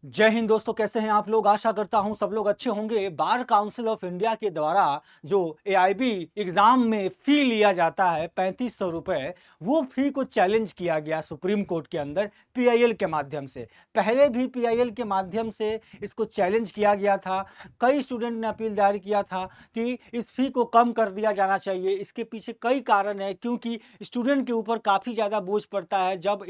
जय हिंद दोस्तों, कैसे हैं आप लोग। आशा करता हूं सब लोग अच्छे होंगे। बार काउंसिल ऑफ इंडिया के द्वारा जो एआईबी एग्जाम में फी लिया जाता है 3500 रुपये, वो फी को चैलेंज किया गया सुप्रीम कोर्ट के अंदर पीआईएल के माध्यम से। पहले भी पीआईएल के माध्यम से इसको चैलेंज किया गया था। कई स्टूडेंट ने अपील दायर किया था कि इस फी को कम कर दिया जाना चाहिए। इसके पीछे कई कारण है, क्योंकि स्टूडेंट के ऊपर काफ़ी ज़्यादा बोझ पड़ता है। जब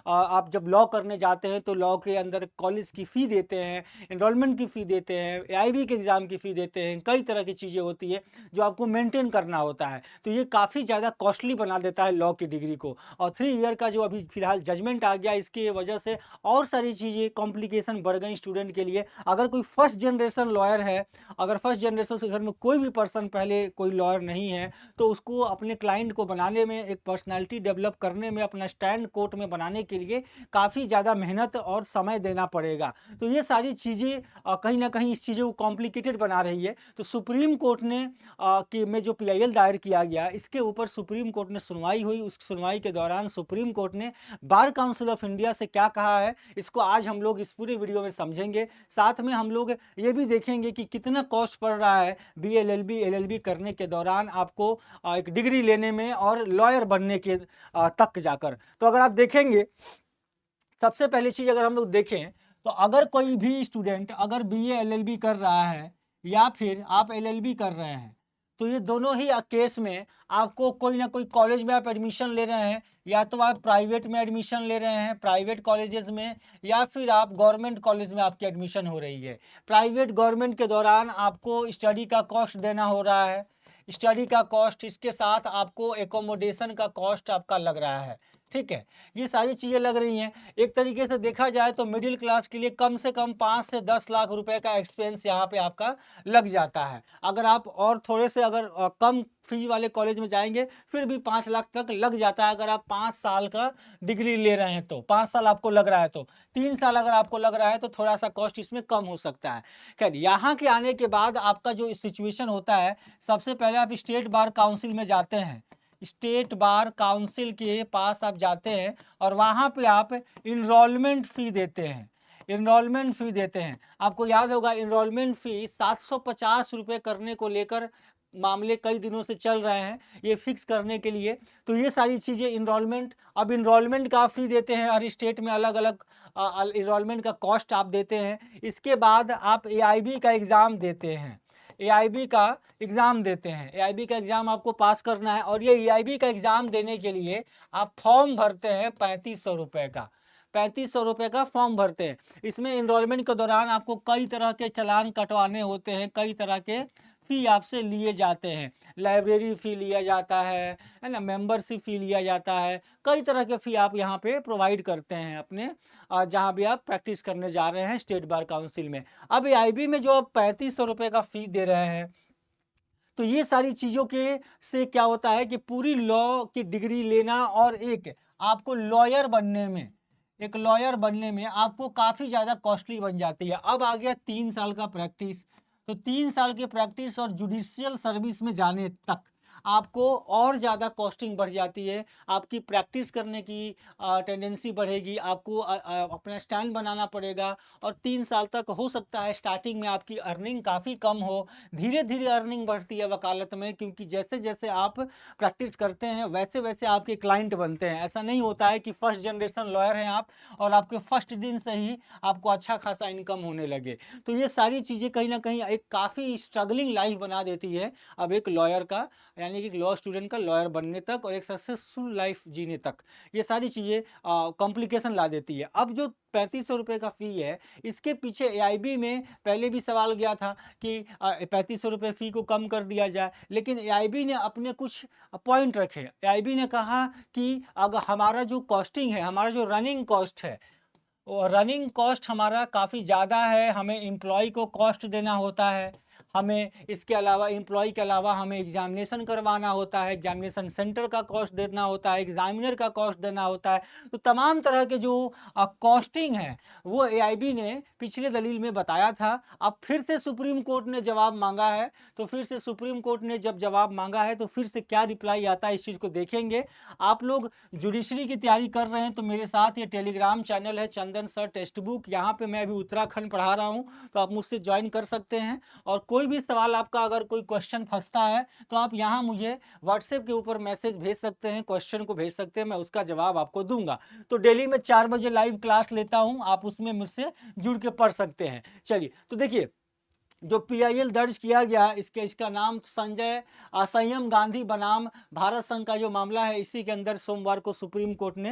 आप जब लॉ करने जाते हैं तो लॉ के अंदर कॉलेज की फ़ी देते हैं, एनरोलमेंट की फ़ी देते हैं, एआईबी के एग्ज़ाम की फ़ी देते हैं, कई तरह की चीज़ें होती है जो आपको मेंटेन करना होता है। तो ये काफ़ी ज़्यादा कॉस्टली बना देता है लॉ की डिग्री को। और 3 ईयर का जो अभी फ़िलहाल जजमेंट आ गया, इसकी वजह से और सारी चीज़ें कॉम्प्लिकेशन बढ़ गई स्टूडेंट के लिए। अगर कोई फर्स्ट जनरेशन लॉयर है, अगर फर्स्ट जनरेशन से घर में कोई भी पर्सन पहले कोई लॉयर नहीं है, तो उसको अपने क्लाइंट को बनाने में, एक पर्सनैलिटी डेवलप करने में, अपना स्टैंड कोर्ट में बनाने के लिए काफ़ी ज़्यादा मेहनत और समय देना पड़ेगा। तो ये सारी चीज़ें कहीं न कहीं इस चीज़ों को कॉम्प्लिकेटेड बना रही है। तो सुप्रीम कोर्ट ने कि में जो पीआईएल दायर किया गया, इसके ऊपर सुप्रीम कोर्ट में सुनवाई हुई। उस सुनवाई के दौरान सुप्रीम कोर्ट ने बार काउंसिल ऑफ इंडिया से क्या कहा है, इसको आज हम लोग इस पूरे वीडियो में समझेंगे। साथ में हम लोग ये भी देखेंगे कि कितना कॉस्ट पड़ रहा है बीए एलएलबी एलएलबी करने के दौरान आपको एक डिग्री लेने में और लॉयर बनने के तक जाकर। तो अगर आप देखेंगे, सबसे पहली चीज़ अगर हम लोग देखें, तो अगर कोई भी स्टूडेंट अगर बीए एलएलबी कर रहा है या फिर आप एलएलबी कर रहे हैं, तो ये दोनों ही केस में आपको कोई ना कोई कॉलेज में आप एडमिशन ले रहे हैं, या तो आप प्राइवेट में एडमिशन ले रहे हैं प्राइवेट कॉलेजेस में, या फिर आप गवर्नमेंट कॉलेज में आपकी एडमिशन हो रही है। प्राइवेट गवर्नमेंट के दौरान आपको स्टडी का कॉस्ट देना हो रहा है, स्टडी का कॉस्ट, इसके साथ आपको एकोमोडेशन का कॉस्ट आपका लग रहा है। ठीक है, ये सारी चीज़ें लग रही हैं। एक तरीके से देखा जाए तो मिडिल क्लास के लिए कम से कम 5 से 10 लाख रुपए का एक्सपेंस यहाँ पे आपका लग जाता है। अगर आप और थोड़े से अगर कम फी वाले कॉलेज में जाएंगे, फिर भी 5 लाख तक लग जाता है। अगर आप 5 साल का डिग्री ले रहे हैं तो 5 साल आपको लग रहा है, तो 3 साल अगर आपको लग रहा है तो थोड़ा सा कॉस्ट इसमें कम हो सकता है। खैर, यहाँ के आने के बाद आपका जो सिचुएशन होता है, सबसे पहले आप स्टेट बार काउंसिल में जाते हैं। स्टेट बार काउंसिल के पास आप जाते हैं और वहाँ पे आप इनरोलमेंट फ़ी देते हैं। इनरोलमेंट फ़ी देते हैं, आपको याद होगा इनरोलमेंट फ़ी 750 रुपये करने को लेकर मामले कई दिनों से चल रहे हैं, ये फिक्स करने के लिए। तो ये सारी चीज़ें इनरोलमेंट, अब इनरोलमेंट का फ़ी देते हैं, हर स्टेट में अलग अलग इनरोलमेंट का कॉस्ट आप देते हैं। इसके बाद आप एआईबी का एग्ज़ाम देते हैं, एआईबी का एग्ज़ाम देते हैं। एआईबी का एग्ज़ाम आपको पास करना है, और ये एआईबी का एग्ज़ाम देने के लिए आप फॉर्म भरते हैं 3500 रुपये का। 3500 रुपये का फॉर्म भरते हैं। इसमें इनरोलमेंट के दौरान आपको कई तरह के चालान कटवाने होते हैं, कई तरह के फ़ी आपसे लिए जाते हैं। लाइब्रेरी फ़ी लिया जाता है ना, मेंबरशिप फ़ी लिया जाता है, कई तरह के फ़ी आप यहाँ पे प्रोवाइड करते हैं अपने जहाँ भी आप प्रैक्टिस करने जा रहे हैं स्टेट बार काउंसिल में। अब एआईबी में जो आप 3500 रुपये का फ़ी दे रहे हैं, तो ये सारी चीज़ों के से क्या होता है कि पूरी लॉ की डिग्री लेना और एक आपको लॉयर बनने में, एक लॉयर बनने में आपको काफ़ी ज़्यादा कॉस्टली बन जाती है। अब आ गया 3 साल का प्रैक्टिस, तो 3 साल की प्रैक्टिस और जुडिशियल सर्विस में जाने तक आपको और ज़्यादा कॉस्टिंग बढ़ जाती है। आपकी प्रैक्टिस करने की टेंडेंसी बढ़ेगी, आपको अपना स्टैंड बनाना पड़ेगा। और 3 साल तक हो सकता है स्टार्टिंग में आपकी अर्निंग काफ़ी कम हो, धीरे धीरे अर्निंग बढ़ती है वकालत में, क्योंकि जैसे जैसे आप प्रैक्टिस करते हैं वैसे वैसे आपके क्लाइंट बनते हैं। ऐसा नहीं होता है कि फर्स्ट जनरेशन लॉयर हैं आप और आपके फर्स्ट दिन से ही आपको अच्छा खासा इनकम होने लगे। तो ये सारी चीज़ें कहीं ना कहीं एक काफ़ी स्ट्रगलिंग लाइफ बना देती है अब एक लॉयर का, यानी कि लॉ स्टूडेंट का लॉयर बनने तक और एक सक्सेसफुल लाइफ जीने तक। ये सारी चीज़ें कॉम्प्लिकेशन ला देती है। अब जो 3500 रुपये का फ़ी है, इसके पीछे एआईबी में पहले भी सवाल गया था कि 3500 रुपये फ़ी को कम कर दिया जाए, लेकिन एआईबी ने अपने कुछ पॉइंट रखे। एआईबी ने कहा कि अगर हमारा जो कॉस्टिंग है, हमारा जो रनिंग कॉस्ट है, वो रनिंग कॉस्ट हमारा काफ़ी ज़्यादा है, हमें एम्प्लॉय को कॉस्ट देना होता है, हमें इसके अलावा एम्प्लॉय के अलावा हमें एग्जामिनेशन करवाना होता है, एग्जामिनेशन सेंटर का कॉस्ट देना होता है, एग्जामिनर का कॉस्ट देना होता है। तो तमाम तरह के जो कॉस्टिंग है वो एआईबी ने पिछले दलील में बताया था। अब फिर से सुप्रीम कोर्ट ने जवाब मांगा है, तो फिर से सुप्रीम कोर्ट ने जब जवाब मांगा है तो फिर से क्या रिप्लाई आता है इस चीज़ को देखेंगे। आप लोग जुडिशरी की तैयारी कर रहे हैं तो मेरे साथ ये टेलीग्राम चैनल है चंदन सर टेक्स्ट बुक, यहाँ पे मैं अभी उत्तराखंड पढ़ा रहा हूँ, तो आप मुझसे ज्वाइन कर सकते हैं। और कोई भी सवाल आपका अगर कोई क्वेश्चन फंसता है तो आप यहाँ मुझे व्हाट्सएप के ऊपर मैसेज भेज सकते हैं, क्वेश्चन को भेज सकते हैं, मैं उसका जवाब आपको दूंगा। तो डेली में 4 बजे लाइव क्लास लेता हूँ, आप उसमें मुझसे जुड़ के पढ़ सकते हैं। चलिए तो देखिए, जो पीआईएल दर्ज किया गया इसका नाम संजय संयम गांधी बनाम भारत संघ का जो मामला है, इसी के अंदर सोमवार को सुप्रीम कोर्ट ने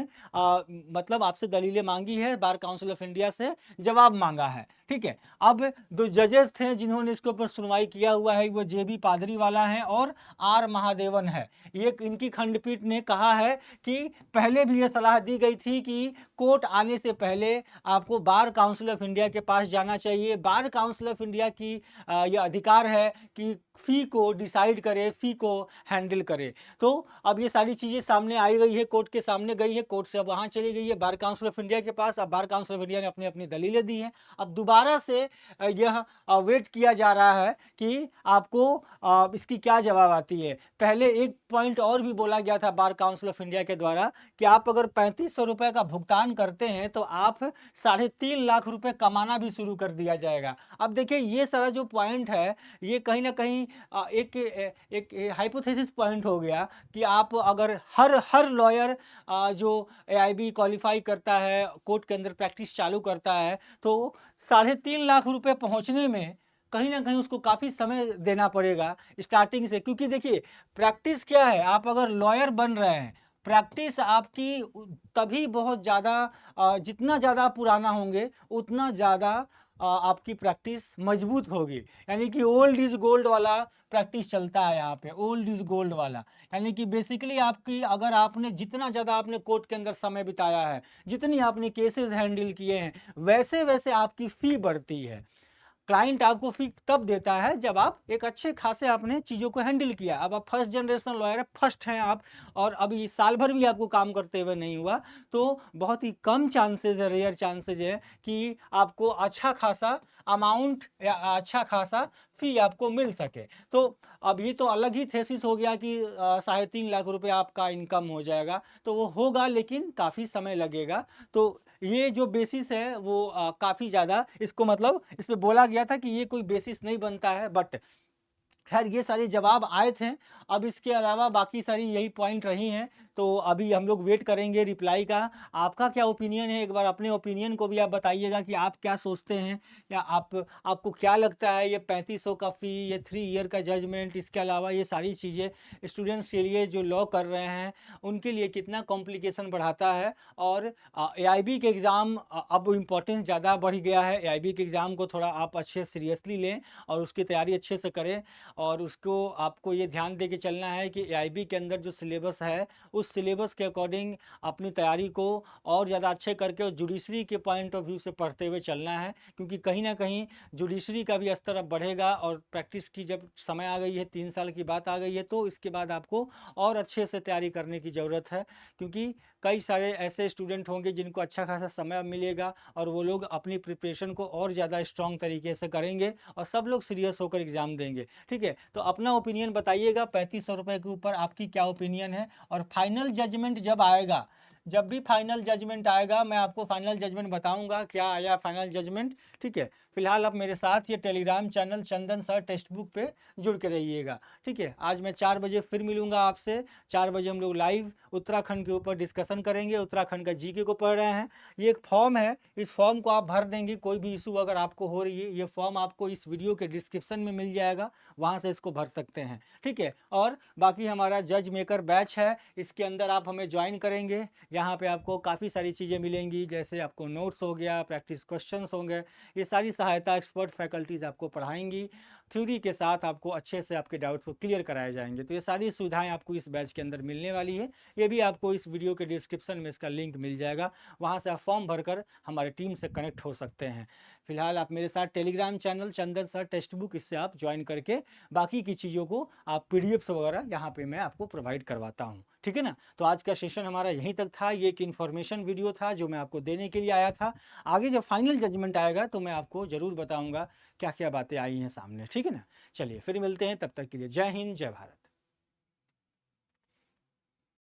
मतलब आपसे दलीलें मांगी है, बार काउंसिल ऑफ इंडिया से जवाब मांगा है। ठीक है, अब दो जजेस थे जिन्होंने इसके ऊपर सुनवाई किया हुआ है, वो जेबी पादरी वाला है और आर महादेवन है। ये इनकी खंडपीठ ने कहा है कि पहले भी ये सलाह दी गई थी कि कोर्ट आने से पहले आपको बार काउंसिल ऑफ इंडिया के पास जाना चाहिए। बार काउंसिल ऑफ इंडिया की यह अधिकार है कि फी को डिसाइड करे, फी को हैंडल करे। तो अब ये सारी चीज़ें सामने आई गई है, कोर्ट के सामने गई है, कोर्ट से अब वहाँ चली गई है बार काउंसिल ऑफ इंडिया के पास। अब बार काउंसिल ऑफ इंडिया ने अपनी अपनी दलीलें दी हैं। अब दोबारा से यह वेट किया जा रहा है कि आपको इसकी क्या जवाब आती है। पहले एक पॉइंट और भी बोला गया था बार काउंसिल ऑफ इंडिया के द्वारा कि आप अगर 3500 रुपये का भुगतान करते हैं तो आप 3.5 लाख रुपए कमाना भी शुरू कर दिया जाएगा। अब देखिए, ये सारा जो पॉइंट है ये कहीं ना कहीं एक हाइपोथेसिस पॉइंट हो गया कि आप अगर हर लॉयर जो एआईबी क्वालिफाई करता है, कोर्ट के अंदर प्रैक्टिस चालू करता है, तो 3.5 लाख रुपए पहुंचने में कहीं ना कहीं उसको काफ़ी समय देना पड़ेगा स्टार्टिंग से। क्योंकि देखिए, प्रैक्टिस क्या है, आप अगर लॉयर बन रहे हैं, प्रैक्टिस आपकी तभी बहुत ज़्यादा जितना ज़्यादा पुराना होंगे उतना ज़्यादा आपकी प्रैक्टिस मजबूत होगी। यानी कि ओल्ड इज़ गोल्ड वाला प्रैक्टिस चलता है यहाँ पे, ओल्ड इज़ गोल्ड वाला। यानी कि बेसिकली आपकी अगर आपने जितना ज़्यादा आपने कोर्ट के अंदर समय बिताया है, जितनी आपने केसेस हैंडल किए हैं, वैसे वैसे आपकी फ़ी बढ़ती है। क्लाइंट आपको फी तब देता है जब आप एक अच्छे खासे आपने चीज़ों को हैंडल किया। अब आप फर्स्ट जनरेशन लॉयर है, फर्स्ट हैं आप, और अभी साल भर भी आपको काम करते हुए नहीं हुआ, तो बहुत ही कम चांसेज है, रेयर चांसेज है कि आपको अच्छा खासा अमाउंट या अच्छा खासा फी आपको मिल सके। तो अब ये तो अलग ही थेसिस हो गया कि 3.5 लाख रुपए आपका इनकम हो जाएगा, तो वो होगा लेकिन काफ़ी समय लगेगा। तो ये जो बेसिस है वो काफ़ी ज़्यादा इसको मतलब इस पे बोला गया था कि ये कोई बेसिस नहीं बनता है। बट खैर ये सारे जवाब आए थे। अब इसके अलावा बाकी सारी यही पॉइंट रही हैं, तो अभी हम लोग वेट करेंगे रिप्लाई का। आपका क्या ओपिनियन है, एक बार अपने ओपिनियन को भी आप बताइएगा कि आप क्या सोचते हैं, या आपको क्या लगता है ये 3500 का फ़ी, ये 3 ईयर का जजमेंट, इसके अलावा ये सारी चीज़ें स्टूडेंट्स के लिए जो लॉ कर रहे हैं उनके लिए कितना कॉम्प्लिकेशन बढ़ाता है। और एआईबी के एग्ज़ाम अब इम्पोर्टेंस ज़्यादा बढ़ गया है। एआईबी के एग्ज़ाम को थोड़ा आप अच्छे सीरियसली लें और उसकी तैयारी अच्छे से करें। और उसको आपको ये ध्यान दे के चलना है कि एआईबी के अंदर जो सिलेबस है उस सिलेबस के अकॉर्डिंग अपनी तैयारी को और ज़्यादा अच्छे करके और जुडिशरी के पॉइंट ऑफ व्यू से पढ़ते हुए चलना है। क्योंकि कहीं ना कहीं जुडिशरी का भी स्तर अब बढ़ेगा और प्रैक्टिस की जब समय आ गई है, 3 साल की बात आ गई है, तो इसके बाद आपको और अच्छे से तैयारी करने की ज़रूरत है। क्योंकि कई सारे ऐसे स्टूडेंट होंगे जिनको अच्छा खासा समय मिलेगा और वो लोग अपनी प्रिपरेशन को और ज़्यादा स्ट्रॉन्ग तरीके से करेंगे और सब लोग सीरियस होकर एग्ज़ाम देंगे। ठीक है, तो अपना ओपिनियन बताइएगा 3500 रुपये के ऊपर आपकी क्या ओपिनियन है। और फाइनल जजमेंट जब आएगा, जब भी फाइनल जजमेंट आएगा मैं आपको फाइनल जजमेंट बताऊंगा क्या आया फाइनल जजमेंट। ठीक है, फिलहाल आप मेरे साथ ये टेलीग्राम चैनल चंदन सर टेक्स्ट बुक पे जुड़ के रहिएगा। ठीक है, आज मैं 4 बजे फिर मिलूंगा आपसे। 4 बजे हम लोग लाइव उत्तराखंड के ऊपर डिस्कशन करेंगे। उत्तराखंड का जीके को पढ़ रहे हैं। ये एक फॉर्म है, इस फॉर्म को आप भर देंगे। कोई भी इशू अगर आपको हो रही है, ये फॉर्म आपको इस वीडियो के डिस्क्रिप्शन में मिल जाएगा, वहाँ से इसको भर सकते हैं। ठीक है, और बाकी हमारा जज मेकर बैच है, इसके अंदर आप हमें ज्वाइन करेंगे यहाँ पे आपको काफ़ी सारी चीज़ें मिलेंगी, जैसे आपको नोट्स हो गया, प्रैक्टिस क्वेश्चंस होंगे, ये सारी सहायता एक्सपर्ट फैकल्टीज़ आपको पढ़ाएंगी। थ्योरी के साथ आपको अच्छे से आपके डाउट्स को क्लियर कराए जाएंगे। तो ये सारी सुविधाएं आपको इस बैच के अंदर मिलने वाली है। ये भी आपको इस वीडियो के डिस्क्रिप्शन में इसका लिंक मिल जाएगा, वहाँ से आप फॉर्म भरकर हमारे टीम से कनेक्ट हो सकते हैं। फिलहाल आप मेरे साथ टेलीग्राम चैनल चंदन सर टेक्स्ट बुक, इससे आप ज्वाइन करके बाकी की चीज़ों को आप पीडीएफ्स वगैरह यहाँ पे मैं आपको प्रोवाइड करवाता हूँ। ठीक है ना। तो आज का सेशन हमारा यहीं तक था। ये एक इन्फॉर्मेशन वीडियो था जो मैं आपको देने के लिए आया था। आगे जब फाइनल जजमेंट आएगा तो मैं आपको ज़रूर बताऊँगा क्या क्या बातें आई हैं सामने। ठीक है ना। चलिए फिर मिलते हैं, तब तक के लिए जय हिंद जय भारत।